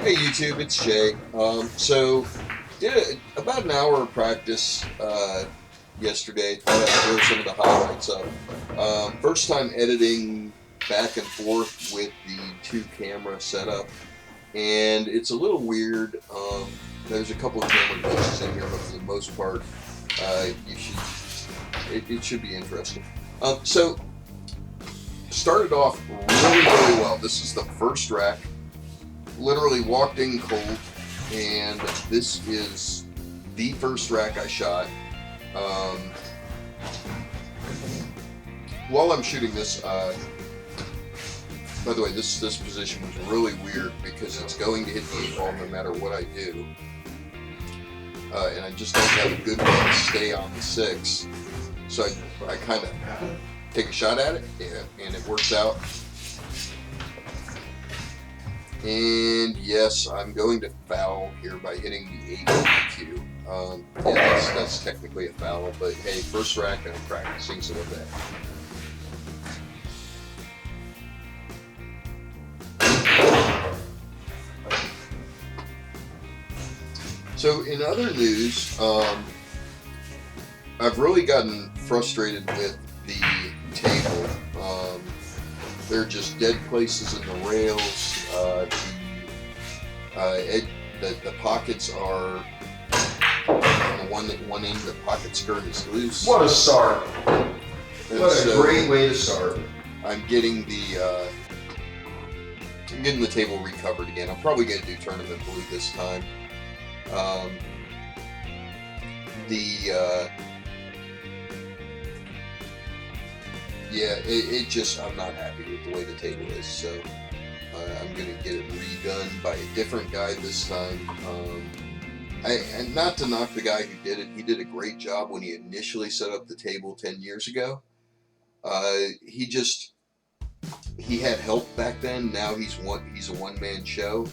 Hey YouTube, it's Jay. So did about an hour of practice yesterday. Thought I'd throw some of the highlights up. First time editing back and forth with the two camera setup, and it's a little weird. There's a couple of camera glitches in here, but for the most part, it should be interesting. So started off really well. This is the first rack. Literally walked in cold, and this is the first rack I shot. While I'm shooting this, by the way, this position was really weird because it's going to hit the 8-ball no matter what I do, and I just don't have a good way to stay on the 6. So I kind of take a shot at it, and it works out. And yes, I'm going to foul here by hitting the 8 on the cue. Yeah, that's technically a foul, but hey, first rack and I'm practicing some of that. So in other news, I've really gotten frustrated with the table. There are just dead places in the rails. The pockets are on the one end. The pocket skirt is loose. What a start! What a great way to start. I'm getting the table recovered again. I'm probably going to do tournament blue this time. I'm not happy with the way the table is, so I'm going to get it redone by a different guy this time. And not to knock the guy who did it, he did a great job when he initially set up the table 10 years ago. He had help back then. Now he's a one-man show,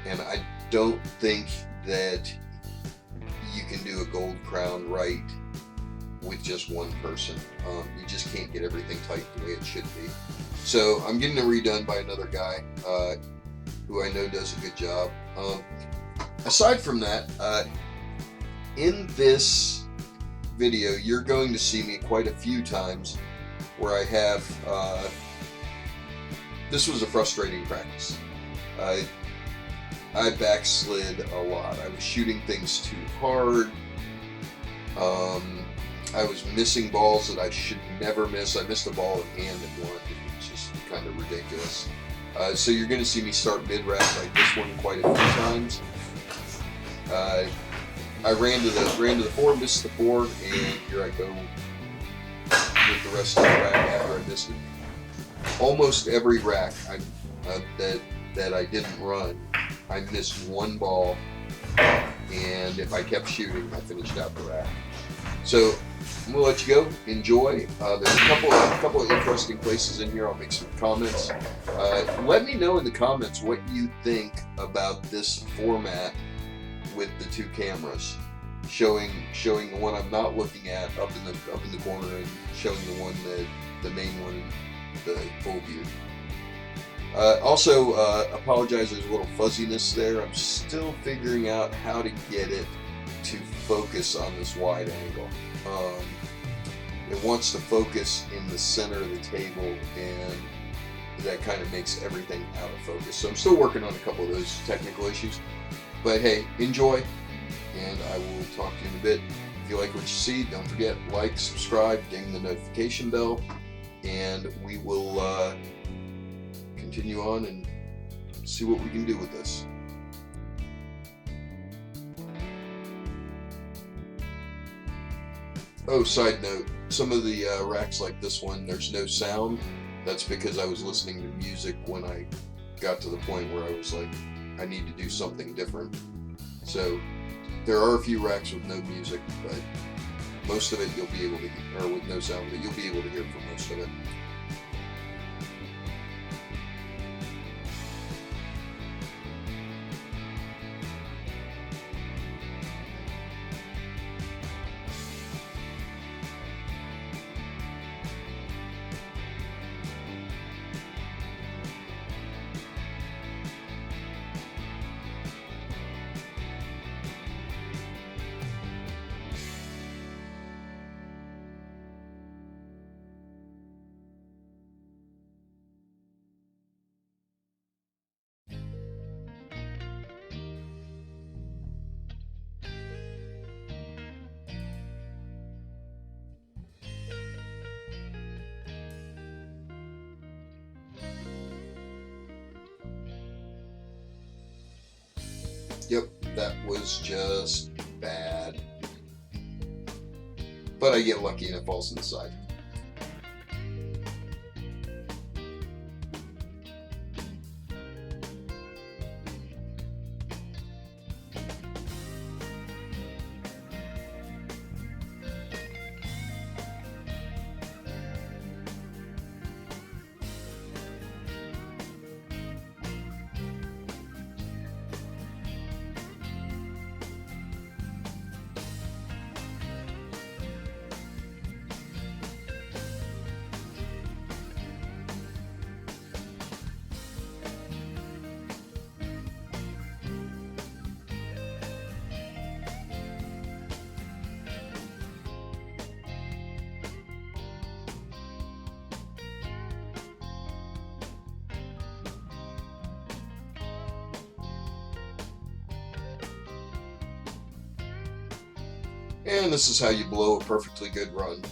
and I don't think that you can do a gold crown right with just one person. You just can't get everything tight the way it should be. So I'm getting it redone by another guy who I know does a good job. Aside from that, in this video, you're going to see me quite a few times where I have, this was a frustrating practice. I backslid a lot. I was shooting things too hard. I was missing balls that I should never miss. I missed a ball in hand at one. It was just kind of ridiculous. So you're going to see me start mid-rack like this one quite a few times. I ran to the 4, missed the 4, and here I go with the rest of the rack after I missed it. Almost every rack that I didn't run, I missed one ball, and if I kept shooting, I finished out the rack. So I'm gonna let you go. Enjoy. There's a couple of interesting places in here. I'll make some comments. Let me know in the comments what you think about this format with the two cameras, showing the one I'm not looking at up in the corner, and showing the main one, the full view. Also, apologize. There's a little fuzziness there. I'm still figuring out how to get it to focus on this wide angle. It wants to focus in the center of the table, and that kind of makes everything out of focus. So I'm still working on a couple of those technical issues. But hey, enjoy, and I will talk to you in a bit. If you like what you see, don't forget, like, subscribe, ding the notification bell, and we will continue on and see what we can do with this. Oh, side note, some of the racks like this one, there's no sound. That's because I was listening to music when I got to the point where I was like, I need to do something different. So there are a few racks with no music, but most of it you'll be able to hear, or with no sound, but you'll be able to hear for most of it. Yep, that was just bad. But I get lucky and it falls to the side. And this is how you blow a perfectly good run.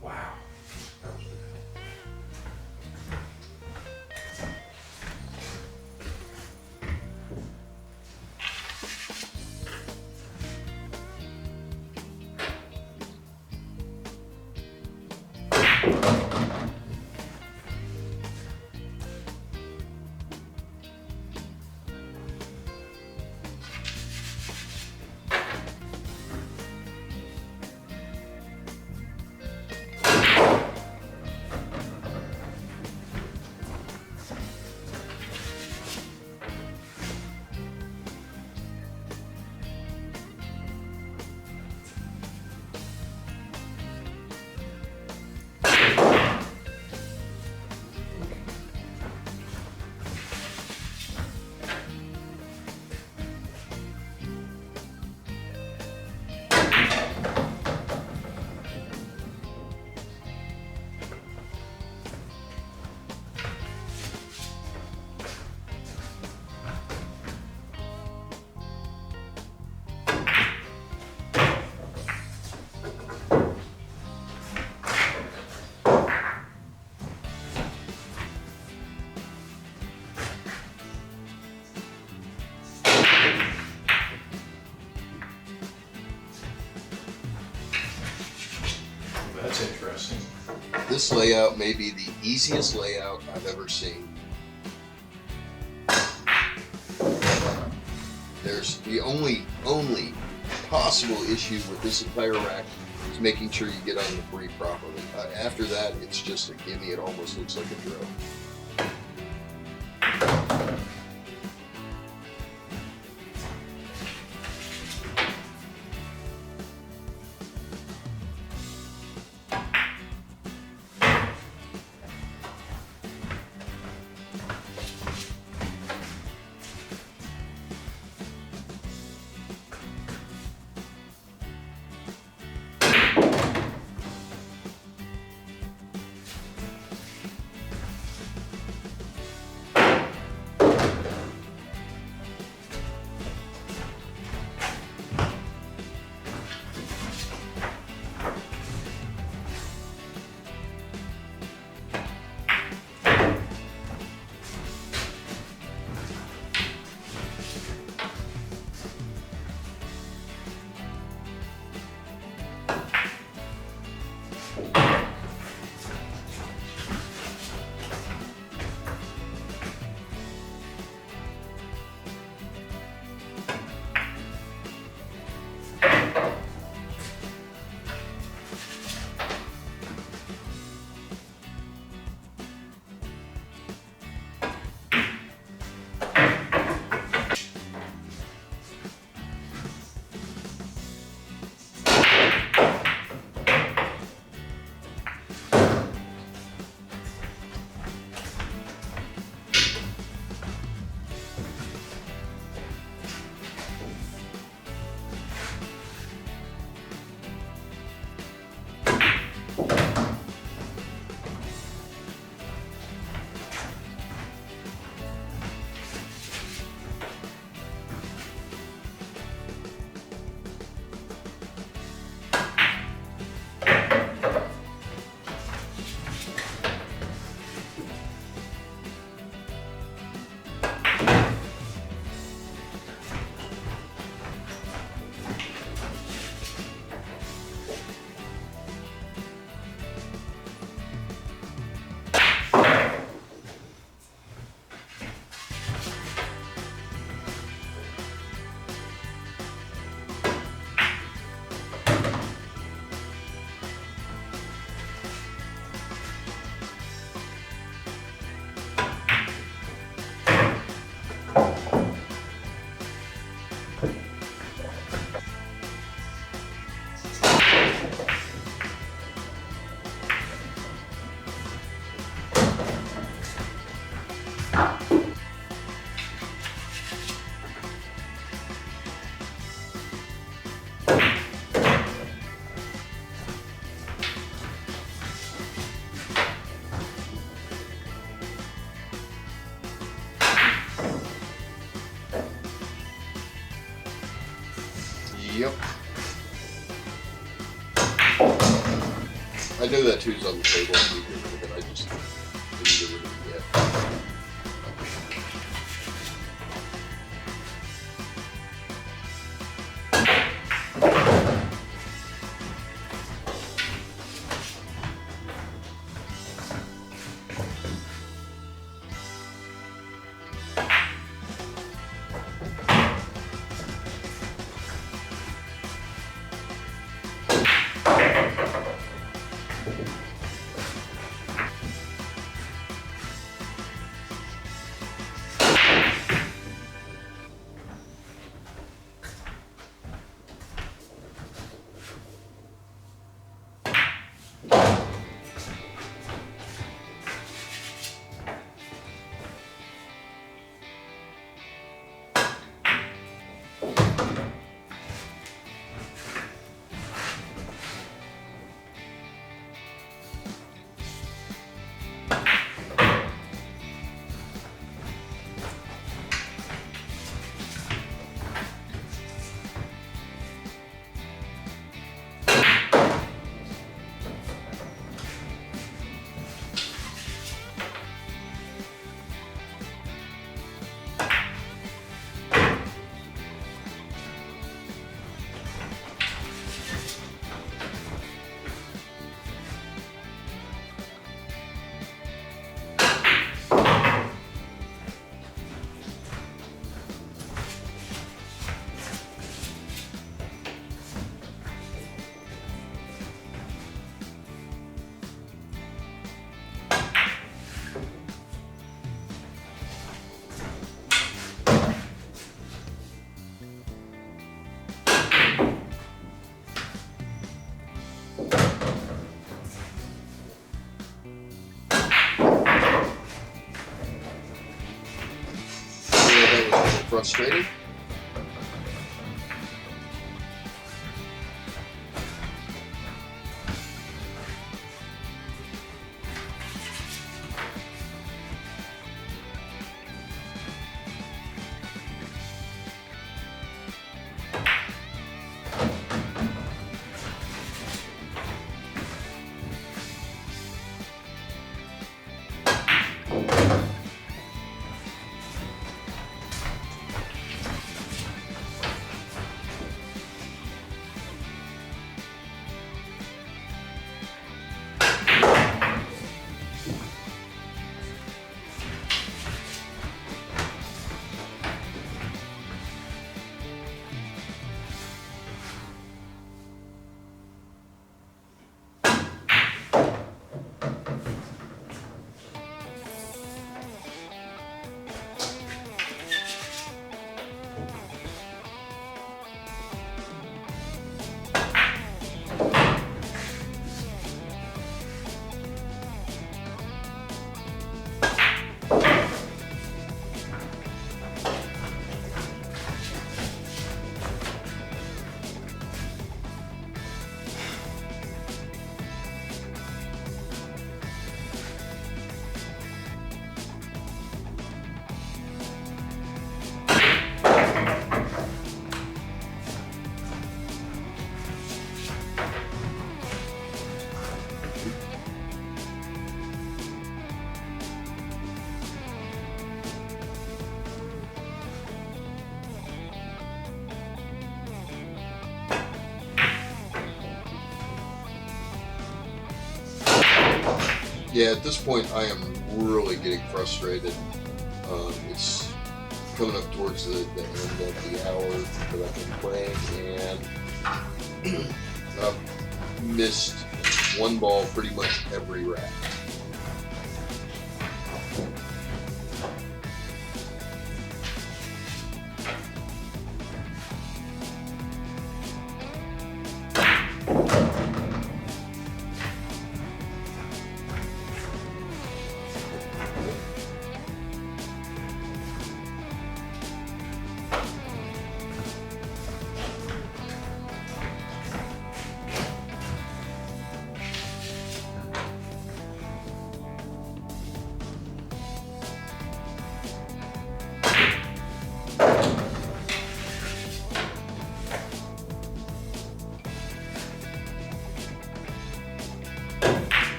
Wow. That was good. That's interesting. This layout may be the easiest layout I've ever seen. There's the only possible issue with this entire rack is making sure you get on the free properly. After that, it's just a gimme. It almost looks like a drill. Yep. I know that two's on the table. I need to get rid of it. I just didn't get rid of it yet. Frustrated. Yeah, at this point, I am really getting frustrated. It's coming up towards the end of the hour that I've been playing, and I've missed one ball pretty much every rack.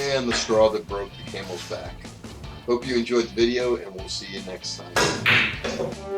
And the straw that broke the camel's back. Hope you enjoyed the video, and we'll see you next time.